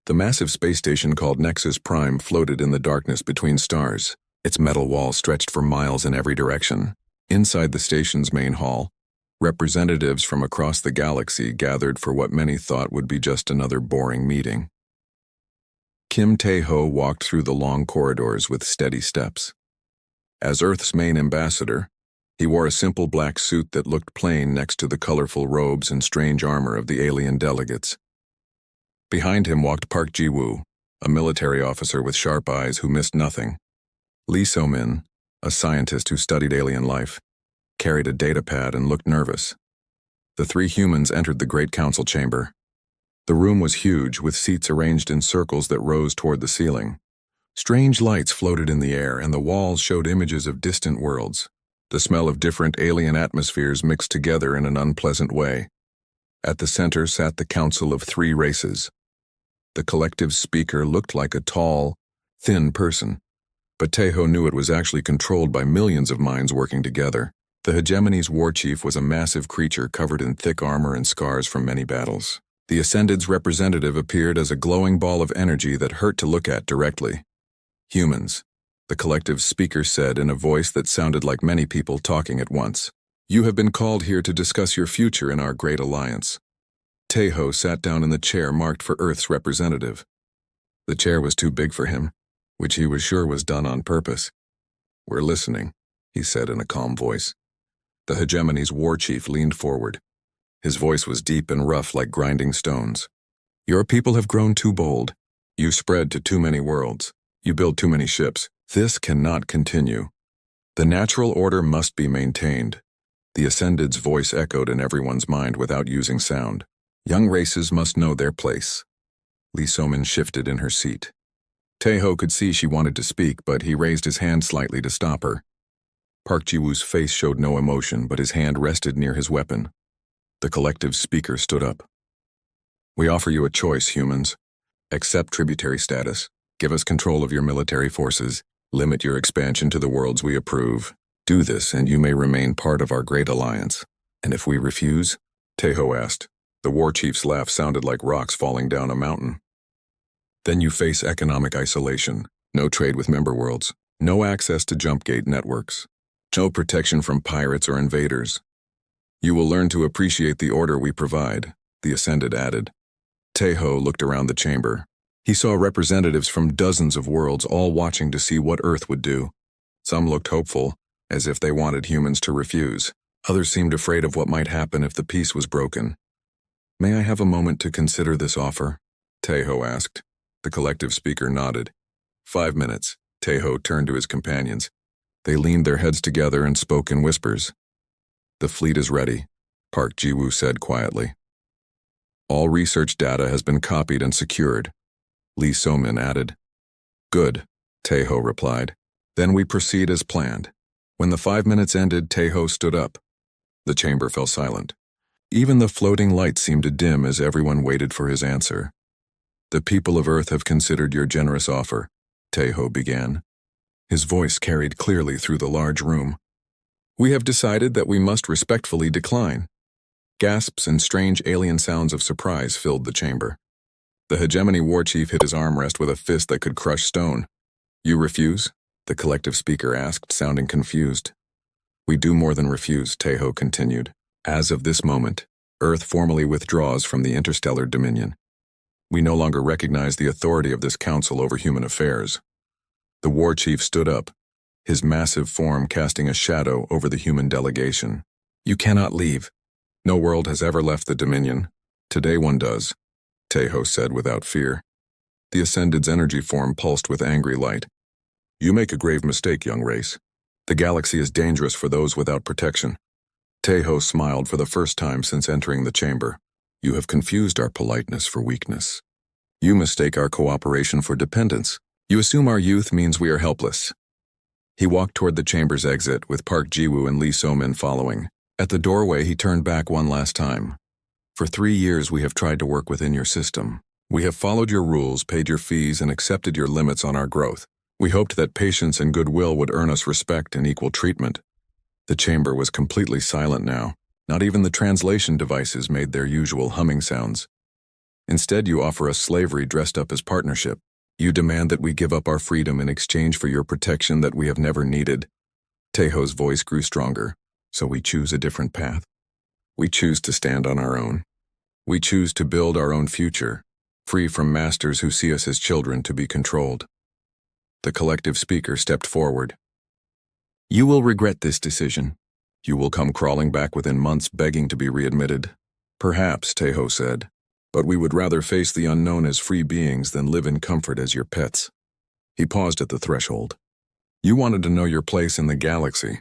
The massive space station called Nexus Prime floated in the darkness between stars. Its metal walls stretched for miles in every direction. Inside the station's main hall, representatives from across the galaxy gathered for what many thought would be just another boring meeting. Kim Tae-ho walked through the long corridors with steady steps. As Earth's main ambassador, he wore a simple black suit that looked plain next to the colorful robes and strange armor of the alien delegates. Behind him walked Park Ji-woo, a military officer with sharp eyes who missed nothing. Lee So-min, a scientist who studied alien life, carried a datapad and looked nervous. The three humans entered the Great Council chamber. The room was huge, with seats arranged in circles that rose toward the ceiling. Strange lights floated in the air, and the walls showed images of distant worlds. The smell of different alien atmospheres mixed together in an unpleasant way. At the center sat the Council of Three Races. The collective speaker looked like a tall, thin person, but Tae-ho knew it was actually controlled by millions of minds working together. The hegemony's war chief was a massive creature covered in thick armor and scars from many battles. The Ascended's representative appeared as a glowing ball of energy that hurt to look at directly. Humans, the collective speaker said in a voice that sounded like many people talking at once. You have been called here to discuss your future in our great alliance. Tae-ho sat down in the chair marked for Earth's representative. The chair was too big for him, which he was sure was done on purpose. We're listening, he said in a calm voice. The hegemony's war chief leaned forward. His voice was deep and rough like grinding stones. Your people have grown too bold. You spread to too many worlds. You build too many ships. This cannot continue. The natural order must be maintained. The Ascended's voice echoed in everyone's mind without using sound. Young races must know their place. Lee So-min shifted in her seat. Tae-ho could see she wanted to speak, but he raised his hand slightly to stop her. Park Ji-woo's face showed no emotion, but his hand rested near his weapon. The collective speaker stood up. We offer you a choice, humans. Accept tributary status. Give us control of your military forces. Limit your expansion to the worlds we approve. Do this, and you may remain part of our great alliance. And if we refuse? Tae-ho asked. The war chief's laugh sounded like rocks falling down a mountain. Then you face economic isolation, no trade with member worlds, no access to jumpgate networks, no protection from pirates or invaders. You will learn to appreciate the order we provide, the Ascended added. Tae-ho looked around the chamber. He saw representatives from dozens of worlds all watching to see what Earth would do. Some looked hopeful, as if they wanted humans to refuse. Others seemed afraid of what might happen if the peace was broken. May I have a moment to consider this offer? Tae-ho asked. The collective speaker nodded. 5 minutes. Tae-ho turned to his companions. They leaned their heads together and spoke in whispers. The fleet is ready, Park Ji-woo said quietly. All research data has been copied and secured, Lee So-min added. Good, Tae-ho replied. Then we proceed as planned. When the 5 minutes ended, Tae-ho stood up. The chamber fell silent. Even the floating lights seemed to dim as everyone waited for his answer. The people of Earth have considered your generous offer, Tae-ho began. His voice carried clearly through the large room. We have decided that we must respectfully decline. Gasps and strange alien sounds of surprise filled the chamber. The hegemony war chief hit his armrest with a fist that could crush stone. You refuse? The collective speaker asked, sounding confused. We do more than refuse, Tae-ho continued. As of this moment, Earth formally withdraws from the interstellar dominion. We no longer recognize the authority of this council over human affairs. The war chief stood up, his massive form casting a shadow over the human delegation. You cannot leave. No world has ever left the dominion. Today one does, Tae-ho said without fear. The Ascended's energy form pulsed with angry light. You make a grave mistake, young race. The galaxy is dangerous for those without protection. Tae-ho smiled for the first time since entering the chamber. You have confused our politeness for weakness. You mistake our cooperation for dependence. You assume our youth means we are helpless. He walked toward the chamber's exit, with Park Ji-woo and Lee So-min following. At the doorway, he turned back one last time. For 3 years, we have tried to work within your system. We have followed your rules, paid your fees, and accepted your limits on our growth. We hoped that patience and goodwill would earn us respect and equal treatment. The chamber was completely silent now. Not even the translation devices made their usual humming sounds. Instead, you offer us slavery dressed up as partnership. You demand that we give up our freedom in exchange for your protection that we have never needed. Tejo's voice grew stronger. So we choose a different path. We choose to stand on our own. We choose to build our own future, free from masters who see us as children to be controlled. The collective speaker stepped forward. You will regret this decision. You will come crawling back within months begging to be readmitted. Perhaps, Tejo said, but we would rather face the unknown as free beings than live in comfort as your pets. He paused at the threshold. You wanted to know your place in the galaxy.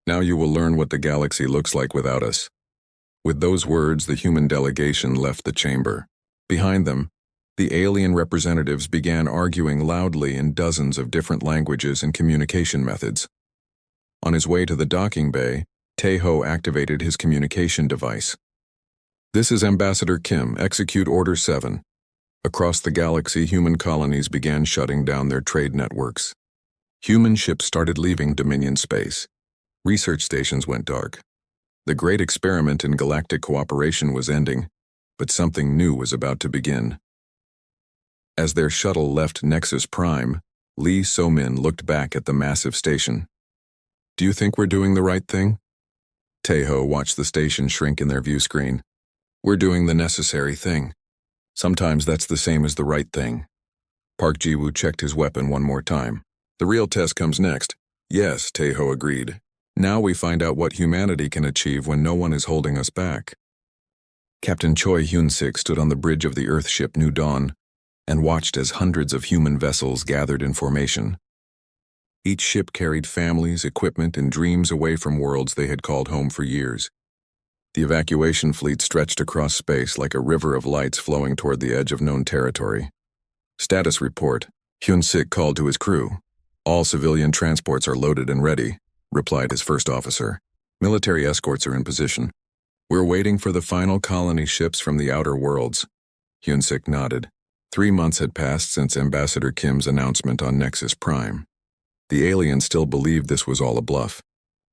Now you will learn what the galaxy looks like without us. With those words, the human delegation left the chamber. Behind them, the alien representatives began arguing loudly in dozens of different languages and communication methods. On his way to the docking bay, Tejo activated his communication device. This is Ambassador Kim, execute Order 7. Across the galaxy, human colonies began shutting down their trade networks. Human ships started leaving Dominion space. Research stations went dark. The great experiment in galactic cooperation was ending, but something new was about to begin. As their shuttle left Nexus Prime, Lee So-min looked back at the massive station. Do you think we're doing the right thing? Tejo watched the station shrink in their view screen. We're doing the necessary thing. Sometimes that's the same as the right thing. Park Ji-woo checked his weapon one more time. The real test comes next. Yes, Tejo agreed. Now we find out what humanity can achieve when no one is holding us back. Captain Choi Hyun-sik stood on the bridge of the Earth ship New Dawn and watched as hundreds of human vessels gathered in formation. Each ship carried families, equipment, and dreams away from worlds they had called home for years. The evacuation fleet stretched across space like a river of lights flowing toward the edge of known territory. Status report. Hyun-sik called to his crew. All civilian transports are loaded and ready, replied his first officer. Military escorts are in position. We're waiting for the final colony ships from the outer worlds. Hyun-sik nodded. 3 months had passed since Ambassador Kim's announcement on Nexus Prime. The aliens still believed this was all a bluff,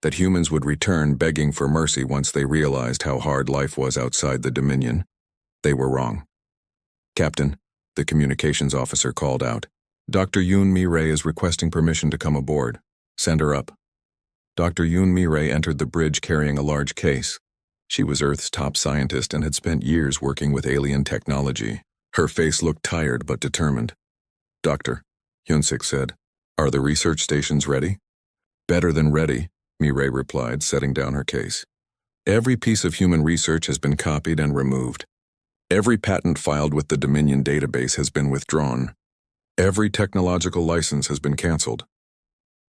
that humans would return begging for mercy once they realized how hard life was outside the Dominion. They were wrong. Captain, the communications officer called out. Dr. Yoon Mi-rae is requesting permission to come aboard. Send her up. Dr. Yoon Mi-rae entered the bridge carrying a large case. She was Earth's top scientist and had spent years working with alien technology. Her face looked tired but determined. Doctor, Hyun-sik said, are the research stations ready? Better than ready, Mi-rae replied, setting down her case. Every piece of human research has been copied and removed. Every patent filed with the Dominion database has been withdrawn. Every technological license has been canceled.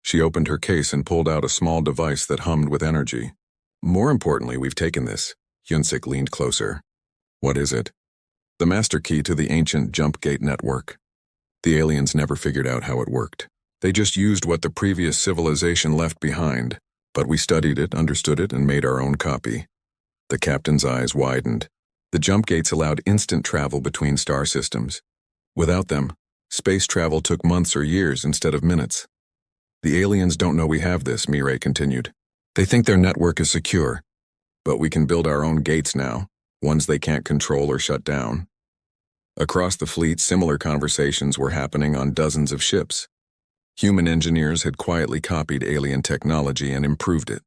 She opened her case and pulled out a small device that hummed with energy. More importantly, we've taken this. Hyun-sik leaned closer. What is it? The master key to the ancient jump gate network. The aliens never figured out how it worked. They just used what the previous civilization left behind, but we studied it, understood it, and made our own copy. The captain's eyes widened. The jump gates allowed instant travel between star systems. Without them, space travel took months or years instead of minutes. The aliens don't know we have this, Mi-rae continued. They think their network is secure, but we can build our own gates now, ones they can't control or shut down. Across the fleet, similar conversations were happening on dozens of ships. Human engineers had quietly copied alien technology and improved it.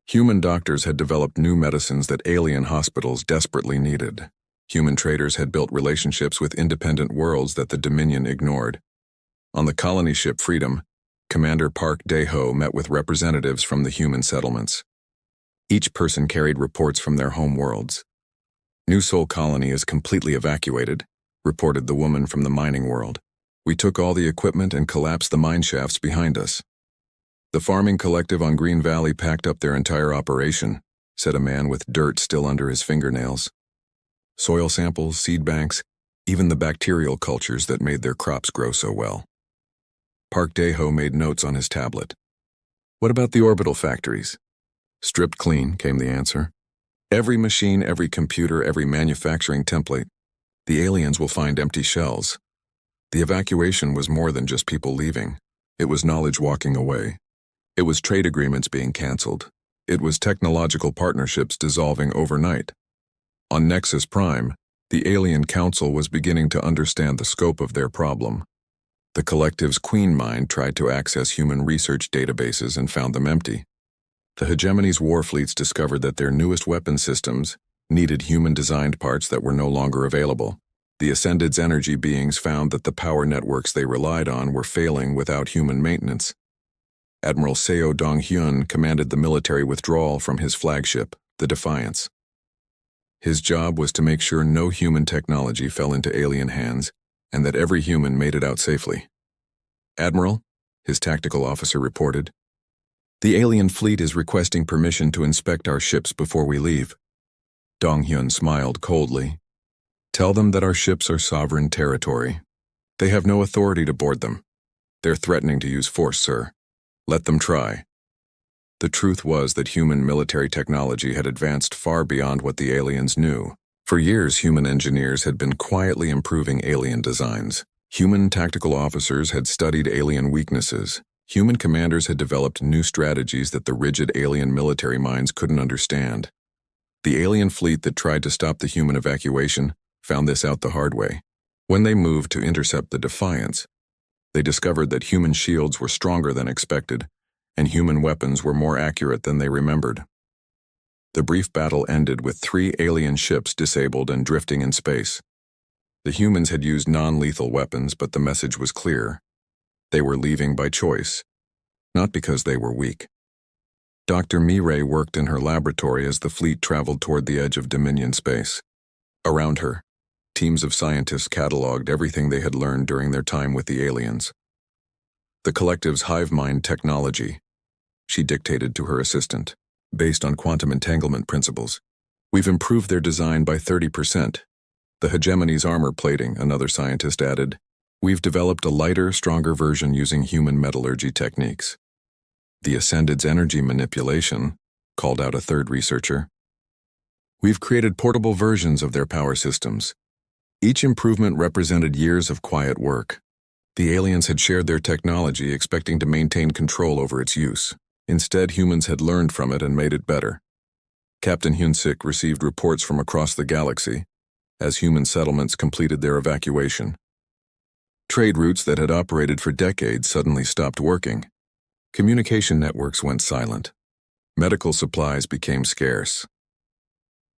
Human doctors had developed new medicines that alien hospitals desperately needed. Human traders had built relationships with independent worlds that the Dominion ignored. On the colony ship Freedom, Commander Park Dae-ho met with representatives from the human settlements. Each person carried reports from their home worlds. New Sol Colony is completely evacuated, reported the woman from the mining world. We took all the equipment and collapsed the mine shafts behind us. The farming collective on Green Valley packed up their entire operation, said a man with dirt still under his fingernails. Soil samples, seed banks, even the bacterial cultures that made their crops grow so well. Park Dae-ho made notes on his tablet. What about the orbital factories? Stripped clean, came the answer. Every machine, every computer, every manufacturing template. The aliens will find empty shells. The evacuation was more than just people leaving. It was knowledge walking away. It was trade agreements being canceled. It was technological partnerships dissolving overnight. On Nexus Prime, The alien council was beginning to understand the scope of their problem. The collective's queen mind tried to access human research databases and found them empty. The hegemony's war fleets discovered that their newest weapon systems needed human-designed parts that were no longer available. The Ascended's energy beings found that the power networks they relied on were failing without human maintenance. Admiral Seo Dong-hyun commanded the military withdrawal from his flagship, the Defiance. His job was to make sure no human technology fell into alien hands and that every human made it out safely. "Admiral," his tactical officer reported, "the alien fleet is requesting permission to inspect our ships before we leave." Dong-hyun smiled coldly. "Tell them that our ships are sovereign territory. They have no authority to board them. They're threatening to use force, sir. Let them try." The truth was that human military technology had advanced far beyond what the aliens knew. For years, human engineers had been quietly improving alien designs. Human tactical officers had studied alien weaknesses. Human commanders had developed new strategies that the rigid alien military minds couldn't understand. The alien fleet that tried to stop the human evacuation found this out the hard way. When they moved to intercept the Defiance, they discovered that human shields were stronger than expected, and human weapons were more accurate than they remembered. The brief battle ended with 3 alien ships disabled and drifting in space. The humans had used non-lethal weapons, but the message was clear. They were leaving by choice, not because they were weak. Dr. Mireille worked in her laboratory as the fleet traveled toward the edge of Dominion space. Around her, teams of scientists cataloged everything they had learned during their time with the aliens. The collective's hive mind technology, she dictated to her assistant, based on quantum entanglement principles. "We've improved their design by 30%. The hegemony's armor plating," another scientist added. "We've developed a lighter, stronger version using human metallurgy techniques." "The Ascended's energy manipulation," called out a third researcher. "We've created portable versions of their power systems." Each improvement represented years of quiet work. The aliens had shared their technology, expecting to maintain control over its use. Instead, humans had learned from it and made it better. Captain Hyun-sik received reports from across the galaxy as human settlements completed their evacuation. Trade routes that had operated for decades suddenly stopped working. Communication networks went silent. Medical supplies became scarce.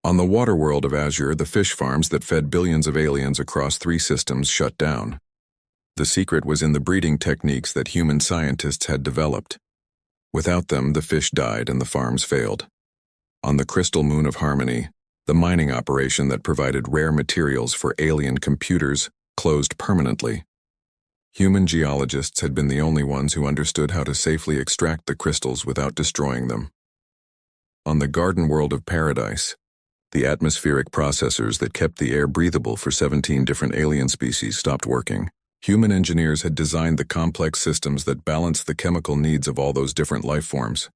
On the water world of Azure, the fish farms that fed billions of aliens across 3 systems shut down. The secret was in the breeding techniques that human scientists had developed. Without them, the fish died and the farms failed. On the crystal moon of Harmony, the mining operation that provided rare materials for alien computers closed permanently. Human geologists had been the only ones who understood how to safely extract the crystals without destroying them. On the garden world of Paradise, the atmospheric processors that kept the air breathable for 17 different alien species stopped working. Human engineers had designed the complex systems that balanced the chemical needs of all those different life forms.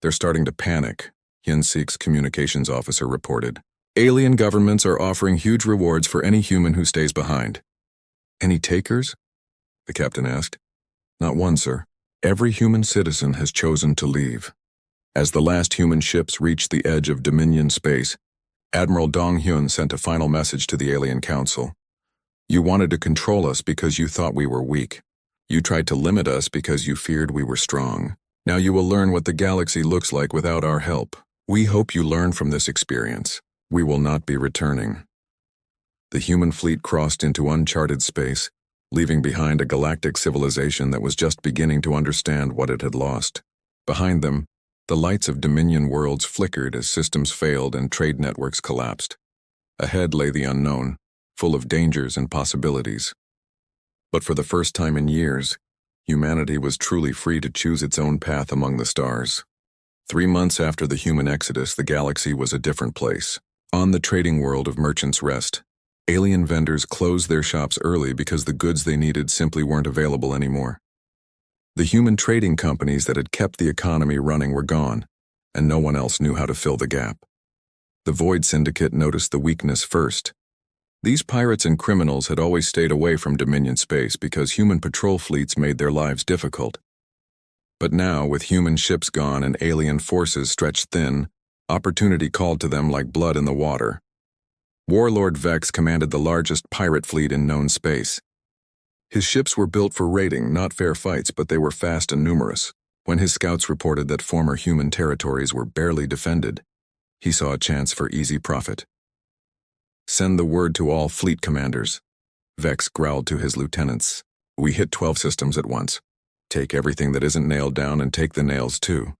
"They're starting to panic," Hyun-sik's communications officer reported. "Alien governments are offering huge rewards for any human who stays behind." "Any takers?" the captain asked. "Not one, sir. Every human citizen has chosen to leave." As the last human ships reached the edge of Dominion space, Admiral Dong-hyun sent a final message to the Alien Council. "You wanted to control us because you thought we were weak. You tried to limit us because you feared we were strong. Now you will learn what the galaxy looks like without our help. We hope you learn from this experience. We will not be returning." The human fleet crossed into uncharted space, leaving behind a galactic civilization that was just beginning to understand what it had lost. Behind them, the lights of Dominion worlds flickered as systems failed and trade networks collapsed. Ahead lay the unknown, full of dangers and possibilities. But for the first time in years, humanity was truly free to choose its own path among the stars. 3 months after the human exodus, the galaxy was a different place. On the trading world of Merchant's Rest, alien vendors closed their shops early because the goods they needed simply weren't available anymore. The human trading companies that had kept the economy running were gone, and no one else knew how to fill the gap. The Void Syndicate noticed the weakness first. These pirates and criminals had always stayed away from Dominion space because human patrol fleets made their lives difficult. But now, with human ships gone and alien forces stretched thin, opportunity called to them like blood in the water. Warlord Vex commanded the largest pirate fleet in known space. His ships were built for raiding, not fair fights, but they were fast and numerous. When his scouts reported that former human territories were barely defended, he saw a chance for easy profit. "Send the word to all fleet commanders," Vex growled to his lieutenants. "We hit 12 systems at once. Take everything that isn't nailed down and take the nails too."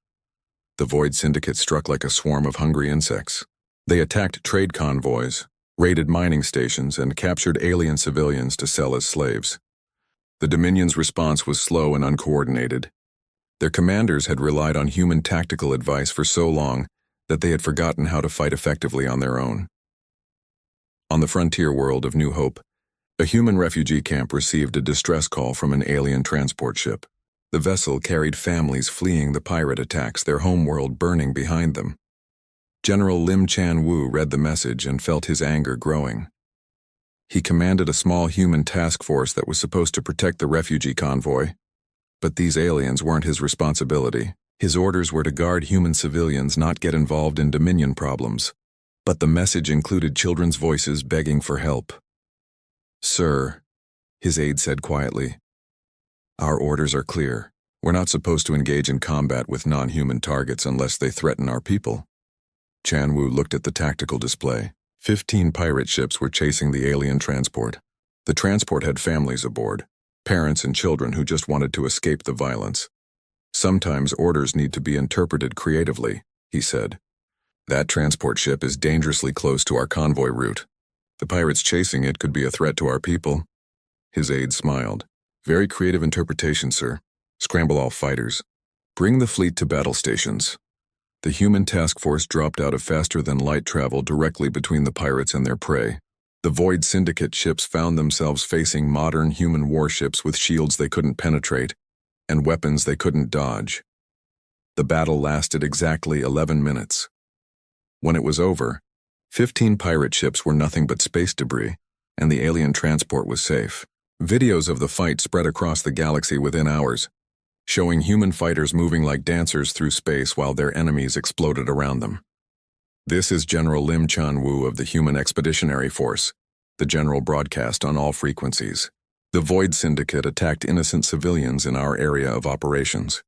The Void Syndicate struck like a swarm of hungry insects. They attacked trade convoys, raided mining stations, and captured alien civilians to sell as slaves. The Dominion's response was slow and uncoordinated. Their commanders had relied on human tactical advice for so long that they had forgotten how to fight effectively on their own. On the frontier world of New Hope, a human refugee camp received a distress call from an alien transport ship. The vessel carried families fleeing the pirate attacks, their homeworld burning behind them. General Lim Chan Wu read the message and felt his anger growing. He commanded a small human task force that was supposed to protect the refugee convoy, but these aliens weren't his responsibility. His orders were to guard human civilians, not get involved in Dominion problems. But the message included children's voices begging for help. "Sir," his aide said quietly, "our orders are clear. We're not supposed to engage in combat with non-human targets unless they threaten our people." Chan Wu looked at the tactical display. 15 pirate ships were chasing the alien transport. The transport had families aboard, parents and children who just wanted to escape the violence. "Sometimes orders need to be interpreted creatively," he said. "That transport ship is dangerously close to our convoy route. The pirates chasing it could be a threat to our people." His aide smiled. "Very creative interpretation, sir. Scramble all fighters. Bring the fleet to battle stations." The human task force dropped out of faster-than-light travel directly between the pirates and their prey. The Void Syndicate ships found themselves facing modern human warships with shields they couldn't penetrate and weapons they couldn't dodge. The battle lasted exactly 11 minutes. When it was over, 15 pirate ships were nothing but space debris, and the alien transport was safe. Videos of the fight spread across the galaxy within hours, showing human fighters moving like dancers through space while their enemies exploded around them. "This is General Lim Chan Wu of the Human Expeditionary Force," the general broadcast on all frequencies. "The Void Syndicate attacked innocent civilians in our area of operations.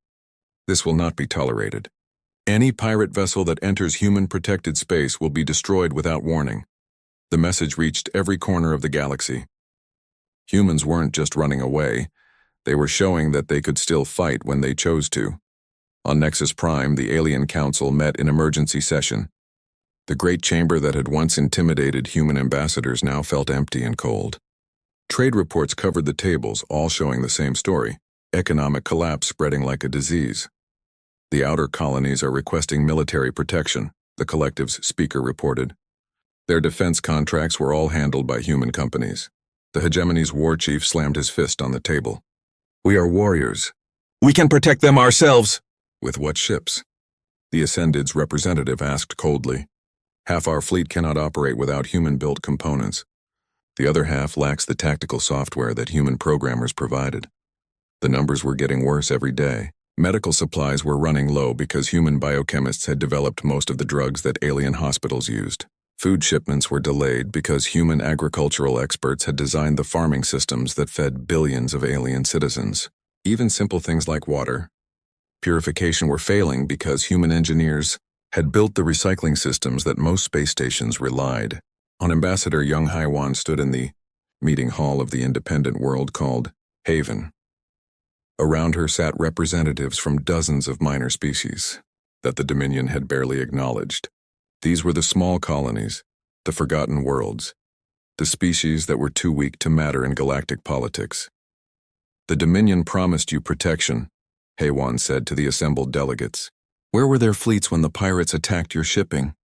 This will not be tolerated. Any pirate vessel that enters human-protected space will be destroyed without warning." The message reached every corner of the galaxy. Humans weren't just running away. They were showing that they could still fight when they chose to. On Nexus Prime, the Alien Council met in emergency session. The great chamber that had once intimidated human ambassadors now felt empty and cold. Trade reports covered the tables, all showing the same story: economic collapse spreading like a disease. "The outer colonies are requesting military protection," the collective's speaker reported. Their defense contracts were all handled by human companies. The hegemony's war chief slammed his fist on the table. "We are warriors. We can protect them ourselves." "With what ships?" the Ascended's representative asked coldly. "Half our fleet cannot operate without human-built components. The other half lacks the tactical software that human programmers provided." The numbers were getting worse every day. Medical supplies were running low because human biochemists had developed most of the drugs that alien hospitals used. Food shipments were delayed because human agricultural experts had designed the farming systems that fed billions of alien citizens. Even simple things like water purification were failing because human engineers had built the recycling systems that most space stations relied on. Ambassador Young Haiwan stood in the meeting hall of the independent world called Haven. Around her sat representatives from dozens of minor species that the Dominion had barely acknowledged. These were the small colonies, the forgotten worlds, the species that were too weak to matter in galactic politics. "The Dominion promised you protection," Haiwan said to the assembled delegates. "Where were their fleets when the pirates attacked your shipping?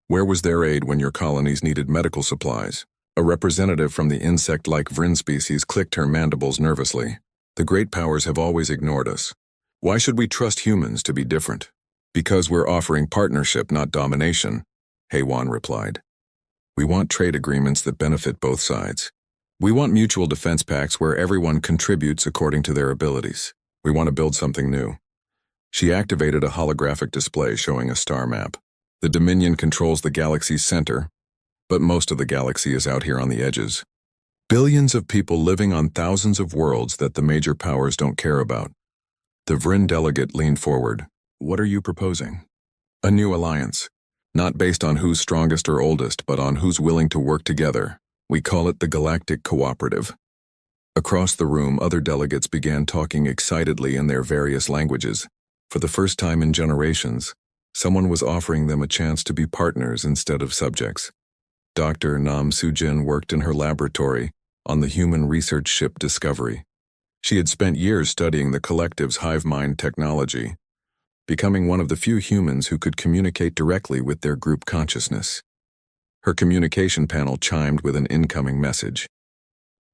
Where was their aid when your colonies needed medical supplies?" A representative from the insect-like Vrin species clicked her mandibles nervously. "The great powers have always ignored us. Why should we trust humans to be different?" "Because we're offering partnership, not domination," Haiwan replied. "We want trade agreements that benefit both sides. We want mutual defense pacts where everyone contributes according to their abilities. We want to build something new." She activated a holographic display showing a star map. "The Dominion controls the galaxy's center. but most of the galaxy is out here on the edges. Billions of people living on thousands of worlds that the major powers don't care about. The Vryn delegate leaned forward. What are you proposing? A new alliance. Not based on who's strongest or oldest, but on who's willing to work together. We call it the Galactic Cooperative. Across the room, other delegates began talking excitedly in their various languages. For the first time in generations, someone was offering them a chance to be partners instead of subjects. Dr. Nam Sujin worked in her laboratory on the human research ship Discovery. She had spent years studying the collective's hive mind technology, becoming one of the few humans who could communicate directly with their group consciousness. Her communication panel chimed with an incoming message.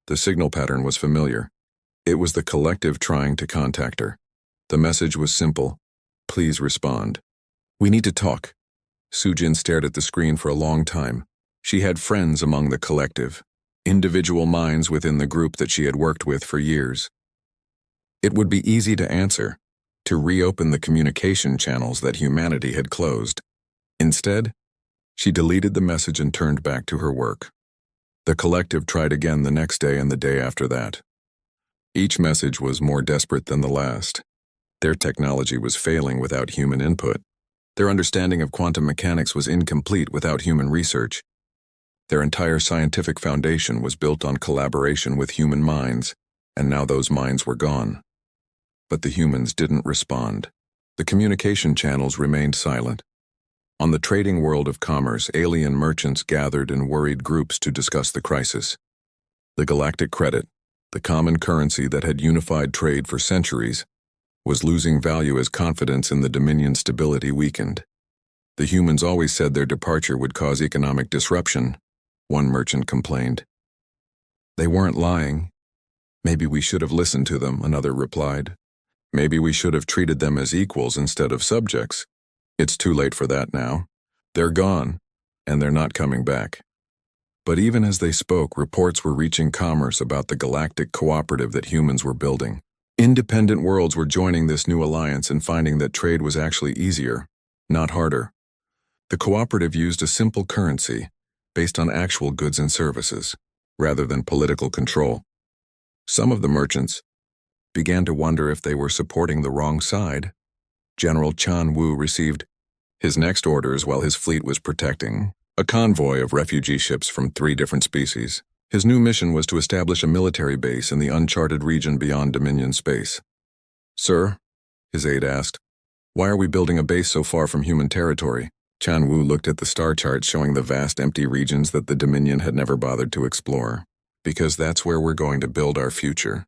The signal pattern was familiar. It was the collective trying to contact her. The message was simple. Please respond. We need to talk. Sujin stared at the screen for a long time. She had friends among the collective, individual minds within the group that she had worked with for years. It would be easy to answer, to reopen the communication channels that humanity had closed. Instead, she deleted the message and turned back to her work. The collective tried again the next day and the day after that. Each message was more desperate than the last. Their technology was failing without human input. Their understanding of quantum mechanics was incomplete without human research. Their entire scientific foundation was built on collaboration with human minds, and now those minds were gone. But the humans didn't respond. The communication channels remained silent. On the trading world of commerce, alien merchants gathered in worried groups to discuss the crisis. The galactic credit, the common currency that had unified trade for centuries, was losing value as confidence in the Dominion's stability weakened. The humans always said their departure would cause economic disruption, one merchant complained. They weren't lying. Maybe we should have listened to them, another replied. Maybe we should have treated them as equals instead of subjects. It's too late for that now. They're gone, and they're not coming back. But even as they spoke, reports were reaching commerce about the galactic cooperative that humans were building. Independent worlds were joining this new alliance and finding that trade was actually easier, not harder. The cooperative used a simple currency based on actual goods and services, rather than political control. Some of the merchants began to wonder if they were supporting the wrong side. General Chan Wu received his next orders while his fleet was protecting a convoy of refugee ships from 3 different species. His new mission was to establish a military base in the uncharted region beyond Dominion space. Sir, his aide asked, why are we building a base so far from human territory? Chan Wu looked at the star chart showing the vast empty regions that the Dominion had never bothered to explore. Because that's where we're going to build our future.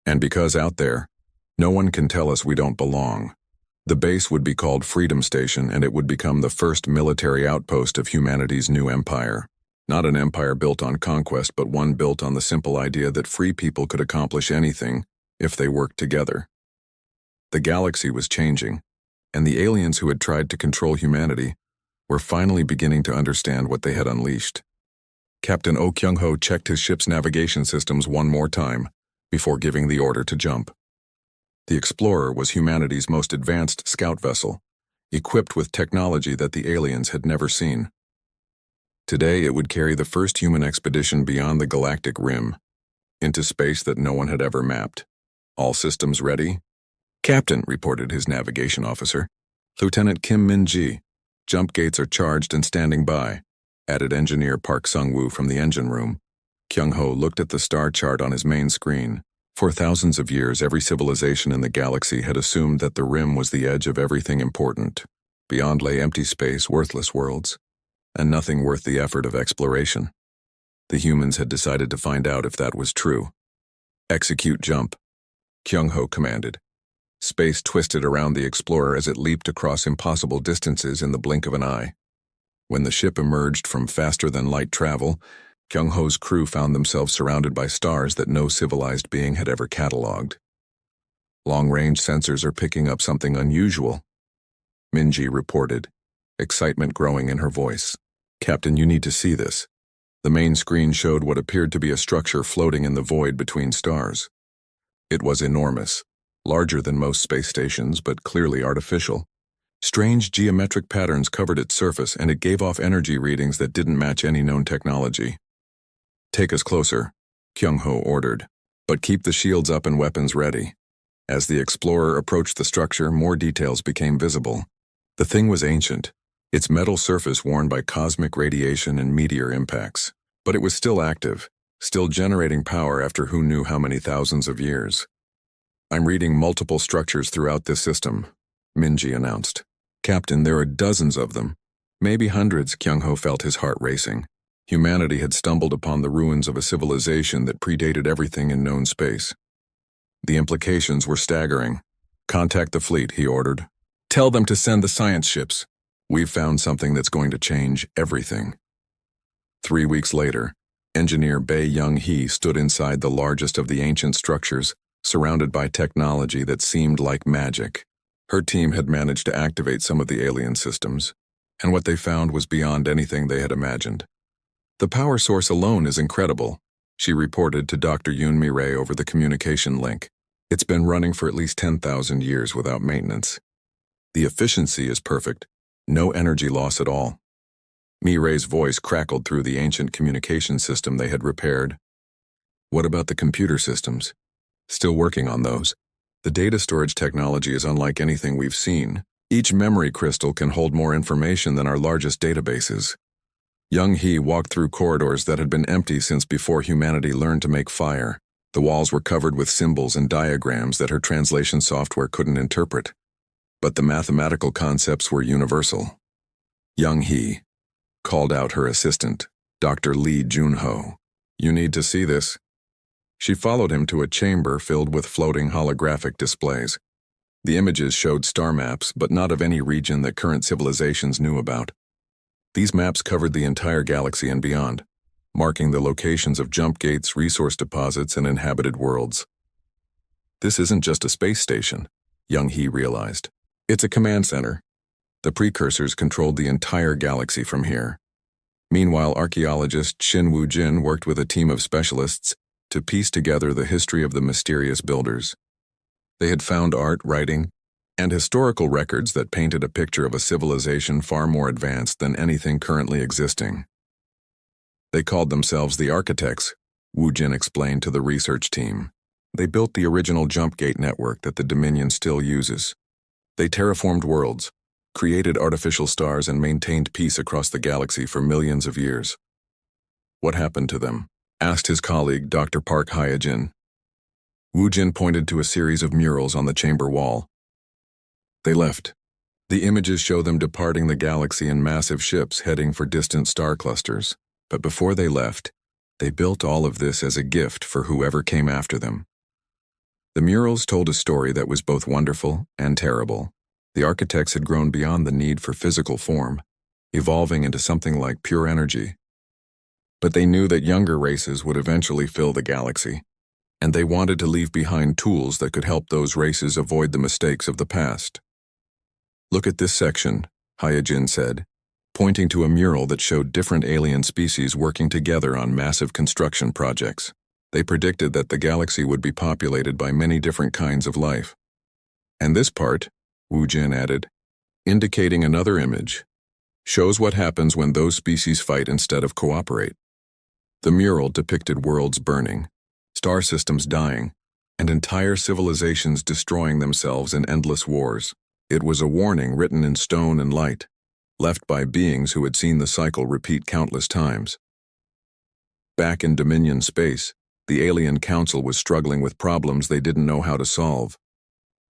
And because out there, no one can tell us we don't belong. The base would be called Freedom Station, and it would become the first military outpost of humanity's new empire. Not an empire built on conquest, but one built on the simple idea that free people could accomplish anything if they worked together. The galaxy was changing, and the aliens who had tried to control humanity were finally beginning to understand what they had unleashed. Captain Oh Kyung-ho checked his ship's navigation systems one more time before giving the order to jump. The Explorer was humanity's most advanced scout vessel, equipped with technology that the aliens had never seen. Today it would carry the first human expedition beyond the galactic rim, into space that no one had ever mapped. All systems ready? Captain, reported his navigation officer. Lieutenant Kim Min-ji. Jump gates are charged and standing by, added engineer Park Sung-woo from the engine room. Kyung-ho looked at the star chart on his main screen. For thousands of years, every civilization in the galaxy had assumed that the rim was the edge of everything important. Beyond lay empty space, worthless worlds, and nothing worth the effort of exploration. The humans had decided to find out if that was true. Execute jump, Kyung-ho commanded. Space twisted around the Explorer as it leaped across impossible distances in the blink of an eye. When the ship emerged from faster-than-light travel, Kyung-ho's crew found themselves surrounded by stars that no civilized being had ever catalogued. Long-range sensors are picking up something unusual, Min-ji reported, excitement growing in her voice. Captain, you need to see this. The main screen showed what appeared to be a structure floating in the void between stars. It was enormous, larger than most space stations, but clearly artificial. Strange geometric patterns covered its surface, and it gave off energy readings that didn't match any known technology. "Take us closer," Kyung-ho ordered, "but keep the shields up and weapons ready." As the explorer approached the structure, more details became visible. The thing was ancient, its metal surface worn by cosmic radiation and meteor impacts. But it was still active, still generating power after who knew how many thousands of years. "I'm reading multiple structures throughout this system," Minji announced. "Captain, there are dozens of them. Maybe hundreds." Kyung-ho felt his heart racing. Humanity had stumbled upon the ruins of a civilization that predated everything in known space. The implications were staggering. "Contact the fleet," he ordered. "Tell them to send the science ships. We've found something that's going to change everything." 3 weeks later, engineer Bae Young-hee stood inside the largest of the ancient structures, surrounded by technology that seemed like magic. Her team had managed to activate some of the alien systems, and what they found was beyond anything they had imagined. "The power source alone is incredible," she reported to Dr. Yoon Mi-rae over the communication link. "It's been running for at least 10,000 years without maintenance. The efficiency is perfect, no energy loss at all." Mi-rae's voice crackled through the ancient communication system they had repaired. "What about the computer systems? Still working on those. The data storage technology is unlike anything we've seen. Each memory crystal can hold more information than our largest databases." Young-hee walked through corridors that had been empty since before humanity learned to make fire. The walls were covered with symbols and diagrams that her translation software couldn't interpret. But the mathematical concepts were universal. Young-hee called out her assistant, Dr. Lee Junho. "You need to see this." She followed him to a chamber filled with floating holographic displays. The images showed star maps, but not of any region that current civilizations knew about. These maps covered the entire galaxy and beyond, marking the locations of jump gates, resource deposits, and inhabited worlds. "This isn't just a space station," Young-hee realized. "It's a command center. The precursors controlled the entire galaxy from here." Meanwhile, archaeologist Shin Woo-jin worked with a team of specialists to piece together the history of the mysterious builders. They had found art, writing, and historical records that painted a picture of a civilization far more advanced than anything currently existing. "They called themselves the Architects," Woo-jin explained to the research team. "They built the original jump gate network that the Dominion still uses. They terraformed worlds, created artificial stars, and maintained peace across the galaxy for millions of years." "What happened to them?" asked his colleague, Dr. Park Hyojin. Woo-jin pointed to a series of murals on the chamber wall. "They left. The images show them departing the galaxy in massive ships heading for distant star clusters. But before they left, they built all of this as a gift for whoever came after them." The murals told a story that was both wonderful and terrible. The architects had grown beyond the need for physical form, evolving into something like pure energy. But they knew that younger races would eventually fill the galaxy, and they wanted to leave behind tools that could help those races avoid the mistakes of the past. "Look at this section," Hyojin said, pointing to a mural that showed different alien species working together on massive construction projects. They predicted that the galaxy would be populated by many different kinds of life. "And this part," Woo-jin added, indicating another image, "shows what happens when those species fight instead of cooperate." The mural depicted worlds burning, star systems dying, and entire civilizations destroying themselves in endless wars. It was a warning written in stone and light, left by beings who had seen the cycle repeat countless times. Back in Dominion space, the alien council was struggling with problems they didn't know how to solve.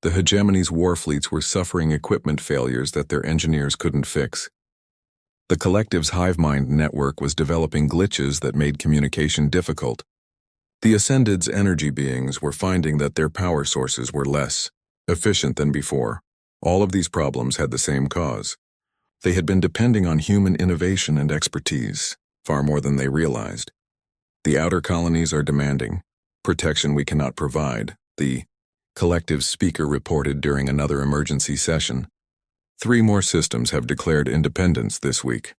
The hegemony's war fleets were suffering equipment failures that their engineers couldn't fix. The collective's hive mind network was developing glitches that made communication difficult. The Ascended's energy beings were finding that their power sources were less efficient than before. All of these problems had the same cause. They had been depending on human innovation and expertise, far more than they realized. "The outer colonies are demanding protection we cannot provide," the collective speaker reported during another emergency session. 3 more systems have declared independence this week.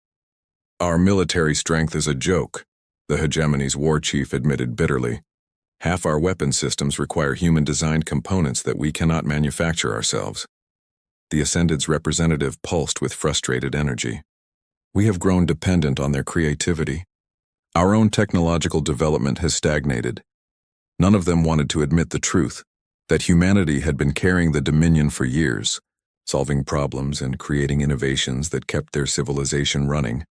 "Our military strength is a joke," the hegemony's war chief admitted bitterly. "Half our weapon systems require human-designed components that we cannot manufacture ourselves." The Ascended's representative pulsed with frustrated energy. We have grown dependent on their creativity. Our own technological development has stagnated. None of them wanted to admit the truth, that humanity had been carrying the Dominion for years, solving problems and creating innovations that kept their civilization running.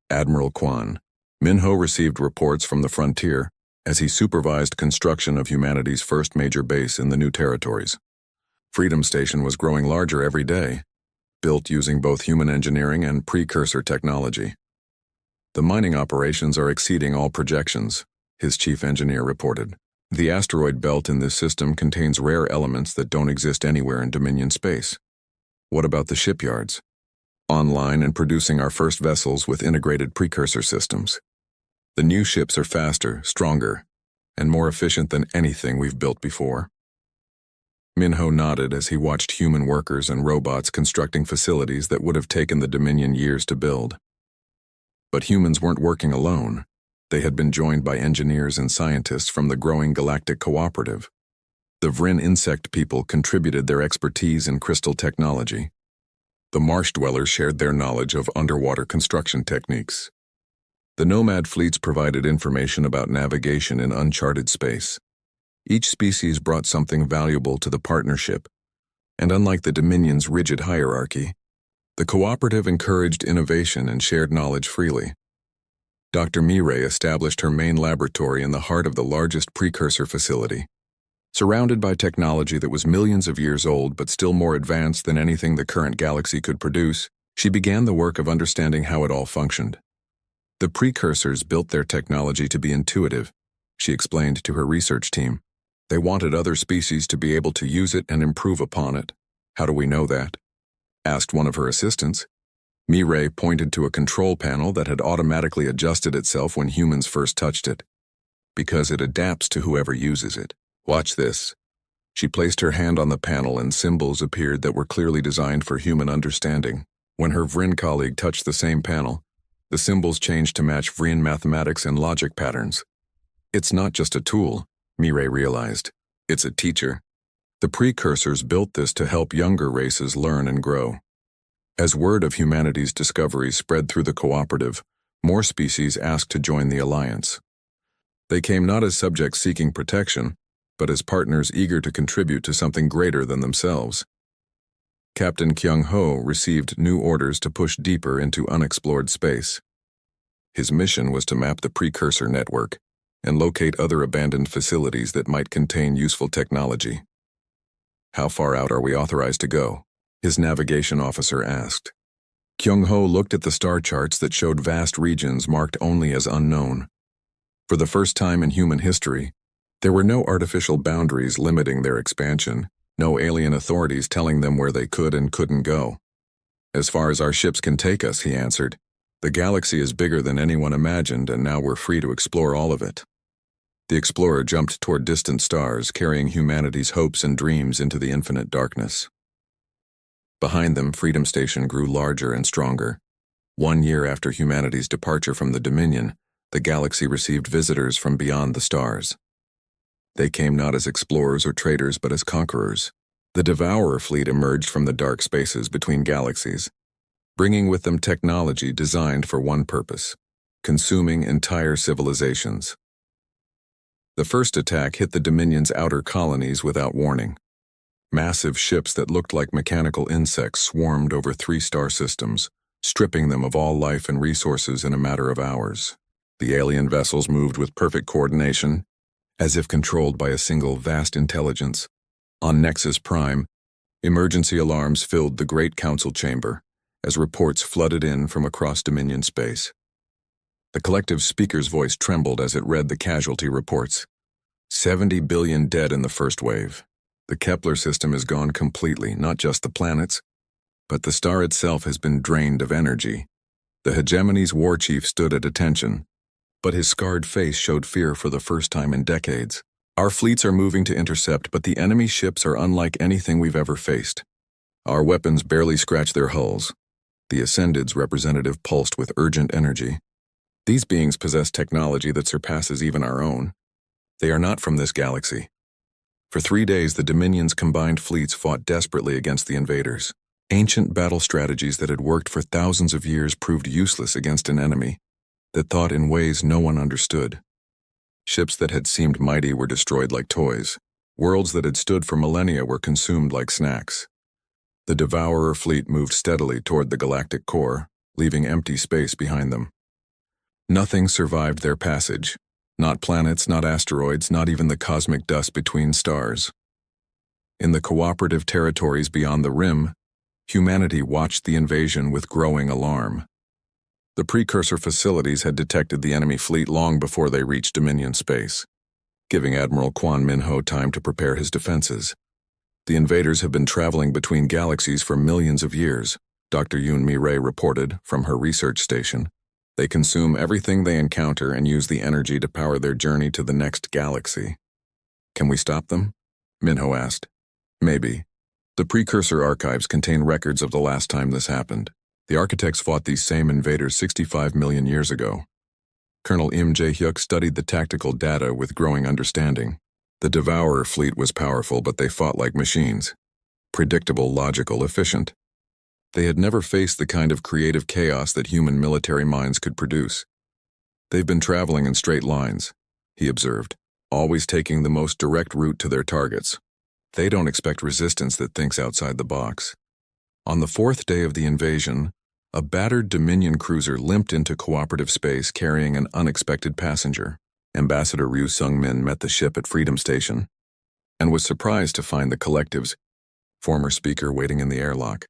Admiral Kwan Minho received reports from the frontier as he supervised construction of humanity's first major base in the new territories. Freedom Station was growing larger every day, built using both human engineering and precursor technology. The mining operations are exceeding all projections, his chief engineer reported. The asteroid belt in this system contains rare elements that don't exist anywhere in Dominion space. What about the shipyards? Online and producing our first vessels with integrated precursor systems. The new ships are faster, stronger, and more efficient than anything we've built before. Minho nodded as he watched human workers and robots constructing facilities that would have taken the Dominion years to build. But humans weren't working alone. They had been joined by engineers and scientists from the growing Galactic Cooperative. The Vrin insect people contributed their expertise in crystal technology. The marsh dwellers shared their knowledge of underwater construction techniques. The nomad fleets provided information about navigation in uncharted space. Each species brought something valuable to the partnership, and unlike the Dominion's rigid hierarchy, the cooperative encouraged innovation and shared knowledge freely. Dr. Mireille established her main laboratory in the heart of the largest precursor facility. Surrounded by technology that was millions of years old but still more advanced than anything the current galaxy could produce, she began the work of understanding how it all functioned. The precursors built their technology to be intuitive, she explained to her research team. They wanted other species to be able to use it and improve upon it. How do we know that? Asked one of her assistants. Mireille pointed to a control panel that had automatically adjusted itself when humans first touched it. Because it adapts to whoever uses it. Watch this. She placed her hand on the panel and symbols appeared that were clearly designed for human understanding. When her Vrin colleague touched the same panel, the symbols changed to match Vrin mathematics and logic patterns. It's not just a tool, Mireille realized. It's a teacher. The precursors built this to help younger races learn and grow. As word of humanity's discoveries spread through the cooperative, more species asked to join the alliance. They came not as subjects seeking protection, but as partners eager to contribute to something greater than themselves. Captain Kyung-ho received new orders to push deeper into unexplored space. His mission was to map the precursor network and locate other abandoned facilities that might contain useful technology. How far out are we authorized to go? His navigation officer asked. Kyung-ho looked at the star charts that showed vast regions marked only as unknown. For the first time in human history, there were no artificial boundaries limiting their expansion, no alien authorities telling them where they could and couldn't go. As far as our ships can take us, he answered. The galaxy is bigger than anyone imagined, and now we're free to explore all of it. The explorer jumped toward distant stars, carrying humanity's hopes and dreams into the infinite darkness. Behind them, Freedom Station grew larger and stronger. 1 year after humanity's departure from the Dominion, the galaxy received visitors from beyond the stars. They came not as explorers or traders, but as conquerors. The Devourer fleet emerged from the dark spaces between galaxies, bringing with them technology designed for one purpose: consuming entire civilizations. The first attack hit the Dominion's outer colonies without warning. Massive ships that looked like mechanical insects swarmed over 3 star systems, stripping them of all life and resources in a matter of hours. The alien vessels moved with perfect coordination, as if controlled by a single vast intelligence. On Nexus Prime, emergency alarms filled the Great Council chamber as reports flooded in from across Dominion space. The collective speaker's voice trembled as it read the casualty reports. 70 billion dead in the first wave. The Kepler system is gone completely, not just the planets, but the star itself has been drained of energy. The hegemony's war chief stood at attention, but his scarred face showed fear for the first time in decades. Our fleets are moving to intercept, but the enemy ships are unlike anything we've ever faced. Our weapons barely scratch their hulls. The Ascended's representative pulsed with urgent energy. These beings possess technology that surpasses even our own. They are not from this galaxy. For 3 days, the Dominion's combined fleets fought desperately against the invaders. Ancient battle strategies that had worked for thousands of years proved useless against an enemy that thought in ways no one understood. Ships that had seemed mighty were destroyed like toys. Worlds that had stood for millennia were consumed like snacks. The Devourer fleet moved steadily toward the galactic core, leaving empty space behind them. Nothing survived their passage. Not planets, not asteroids, not even the cosmic dust between stars. In the cooperative territories beyond the rim, humanity watched the invasion with growing alarm. The precursor facilities had detected the enemy fleet long before they reached Dominion space, giving Admiral Quan Minho time to prepare his defenses. The invaders have been traveling between galaxies for millions of years, Dr. Yoon Mi-rae reported from her research station. They consume everything they encounter and use the energy to power their journey to the next galaxy. Can we stop them? Minho asked. Maybe. The precursor archives contain records of the last time this happened. The architects fought these same invaders 65 million years ago. Colonel Im Jae-hyuk studied the tactical data with growing understanding. The Devourer fleet was powerful, but they fought like machines. Predictable, logical, efficient. They had never faced the kind of creative chaos that human military minds could produce. They've been traveling in straight lines, he observed, always taking the most direct route to their targets. They don't expect resistance that thinks outside the box. On the fourth day of the invasion, a battered Dominion cruiser limped into cooperative space carrying an unexpected passenger. Ambassador Ryu Sung-min met the ship at Freedom Station and was surprised to find the collective's former speaker waiting in the airlock.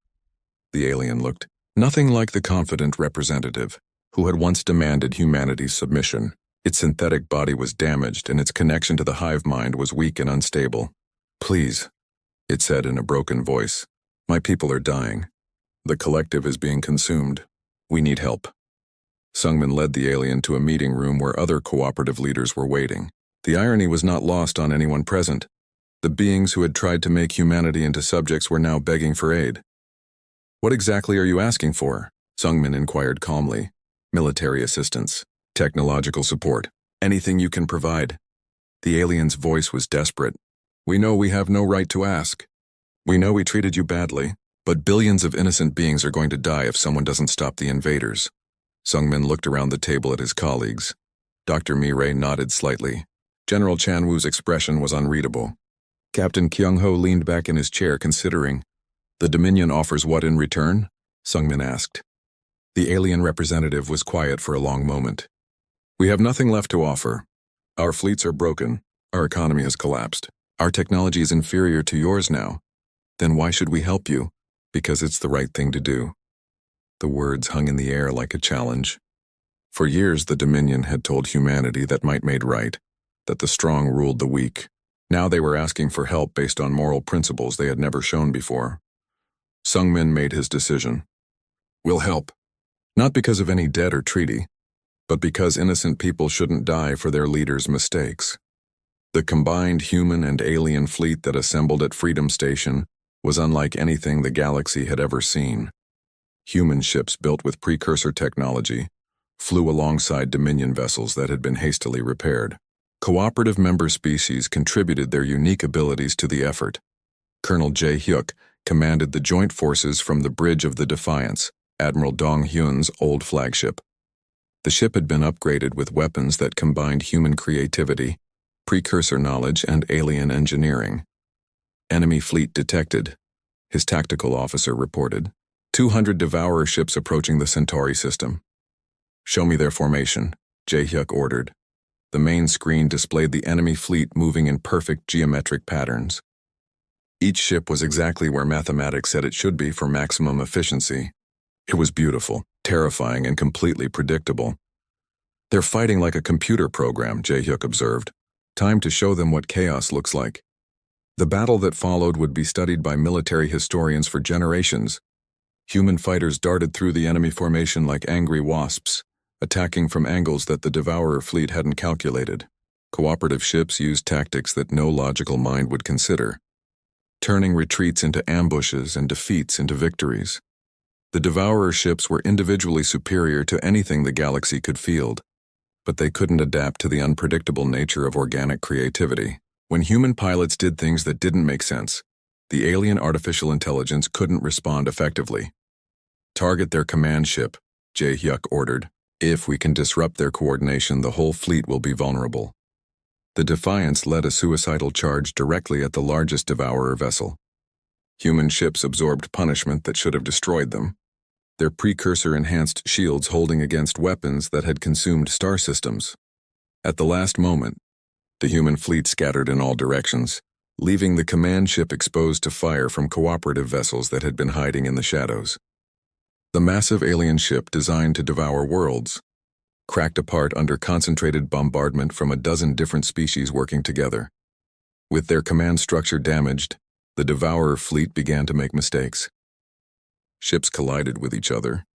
The alien looked nothing like the confident representative who had once demanded humanity's submission. Its synthetic body was damaged and its connection to the hive mind was weak and unstable. Please, it said in a broken voice. My people are dying. The collective is being consumed. We need help. Sungmin led the alien to a meeting room where other cooperative leaders were waiting. The irony was not lost on anyone present. The beings who had tried to make humanity into subjects were now begging for aid. What exactly are you asking for? Sungmin inquired calmly. Military assistance, technological support, anything you can provide. The alien's voice was desperate. We know we have no right to ask. We know we treated you badly, but billions of innocent beings are going to die if someone doesn't stop the invaders. Sungmin looked around the table at his colleagues. Dr. Mi-rae nodded slightly. General Chan-woo's expression was unreadable. Captain Kyung-ho leaned back in his chair considering. The Dominion offers what in return? Sungmin asked. The alien representative was quiet for a long moment. We have nothing left to offer. Our fleets are broken. Our economy has collapsed. Our technology is inferior to yours now. Then why should we help you? Because it's the right thing to do. The words hung in the air like a challenge. For years, the Dominion had told humanity that might made right, that the strong ruled the weak. Now they were asking for help based on moral principles they had never shown before. Sungmin made his decision. We'll help. Not because of any debt or treaty, but because innocent people shouldn't die for their leaders' mistakes. The combined human and alien fleet that assembled at Freedom Station was unlike anything the galaxy had ever seen. Human ships built with precursor technology flew alongside Dominion vessels that had been hastily repaired. Cooperative member species contributed their unique abilities to the effort. Colonel Jae-hyuk commanded the joint forces from the Bridge of the Defiance, Admiral Dong-hyun's old flagship. The ship had been upgraded with weapons that combined human creativity, precursor knowledge, and alien engineering. Enemy fleet detected, his tactical officer reported. 200 Devourer ships approaching the Centauri system. Show me their formation, Jae-hyuk ordered. The main screen displayed the enemy fleet moving in perfect geometric patterns. Each ship was exactly where mathematics said it should be for maximum efficiency. It was beautiful, terrifying, and completely predictable. They're fighting like a computer program, Jae-hyuk observed. Time to show them what chaos looks like. The battle that followed would be studied by military historians for generations. Human fighters darted through the enemy formation like angry wasps, attacking from angles that the Devourer fleet hadn't calculated. Cooperative ships used tactics that no logical mind would consider, turning retreats into ambushes and defeats into victories. The Devourer ships were individually superior to anything the galaxy could field, but they couldn't adapt to the unpredictable nature of organic creativity. When human pilots did things that didn't make sense, The alien artificial intelligence couldn't respond effectively. "Target their command ship," Jae-hyuk ordered. "If we can disrupt their coordination, the whole fleet will be vulnerable." The Defiance led a suicidal charge directly at the largest Devourer vessel. Human ships absorbed punishment that should have destroyed them, their precursor-enhanced shields holding against weapons that had consumed star systems. At the last moment, the human fleet scattered in all directions, leaving the command ship exposed to fire from cooperative vessels that had been hiding in the shadows. The massive alien ship designed to devour worlds cracked apart under concentrated bombardment from a dozen different species working together. With their command structure damaged, the Devourer fleet began to make mistakes. Ships collided with each other.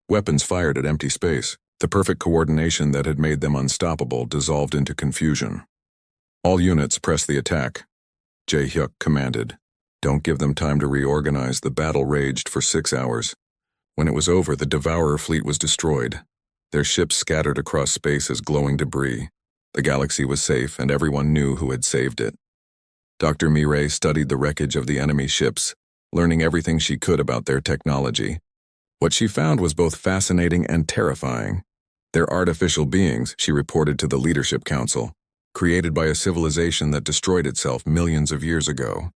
Weapons fired at empty space. The perfect coordination that had made them unstoppable dissolved into confusion. "All units press the attack," Jae-hyuk commanded. "Don't give them time to reorganize." The battle raged for 6 hours. When it was over, the Devourer fleet was destroyed, their ships scattered across space as glowing debris. The galaxy was safe, and everyone knew who had saved it. Dr. Mireille studied the wreckage of the enemy ships, learning everything she could about their technology. What she found was both fascinating and terrifying. They're artificial beings, she reported to the Leadership Council, created by a civilization that destroyed itself millions of years ago.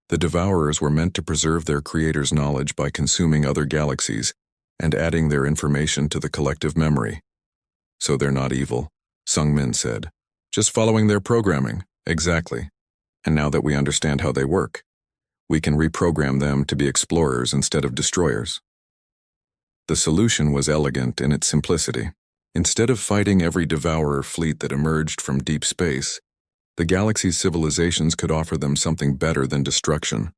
The Devourers were meant to preserve their creator's knowledge by consuming other galaxies and adding their information to the collective memory. "So they're not evil," Sung-min said. "Just following their programming." "Exactly. And now that we understand how they work, we can reprogram them to be explorers instead of destroyers." The solution was elegant in its simplicity. Instead of fighting every Devourer fleet that emerged from deep space, the galaxy's civilizations could offer them something better than destruction: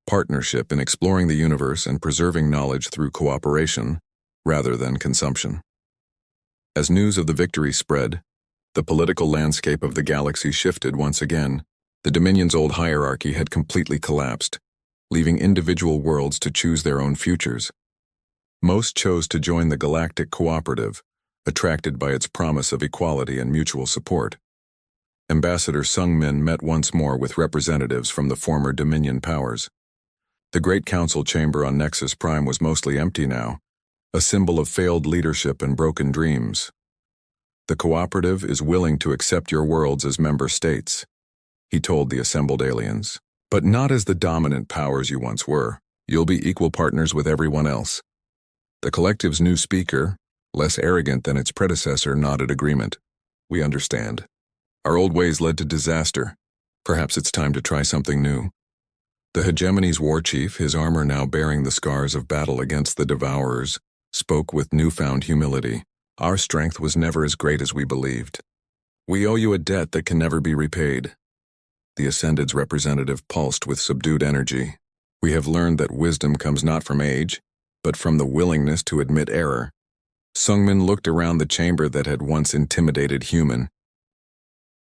partnership in exploring the universe and preserving knowledge through cooperation, rather than consumption. As news of the victory spread, the political landscape of the galaxy shifted once again. The Dominion's old hierarchy had completely collapsed, leaving individual worlds to choose their own futures. Most chose to join the Galactic Cooperative, attracted by its promise of equality and mutual support. Ambassador Sung-min met once more with representatives from the former Dominion powers. The Great Council chamber on Nexus Prime was mostly empty now, a symbol of failed leadership and broken dreams. "The Cooperative is willing to accept your worlds as member states," he told the assembled aliens. "But not as the dominant powers you once were. You'll be equal partners with everyone else." The collective's new speaker, less arrogant than its predecessor, nodded agreement. "We understand. Our old ways led to disaster. Perhaps it's time to try something new." The hegemony's war chief, his armor now bearing the scars of battle against the Devourers, spoke with newfound humility. "Our strength was never as great as we believed. We owe you a debt that can never be repaid." The Ascended's representative pulsed with subdued energy. "We have learned that wisdom comes not from age, but from the willingness to admit error." Sung-min looked around the chamber that had once intimidated human,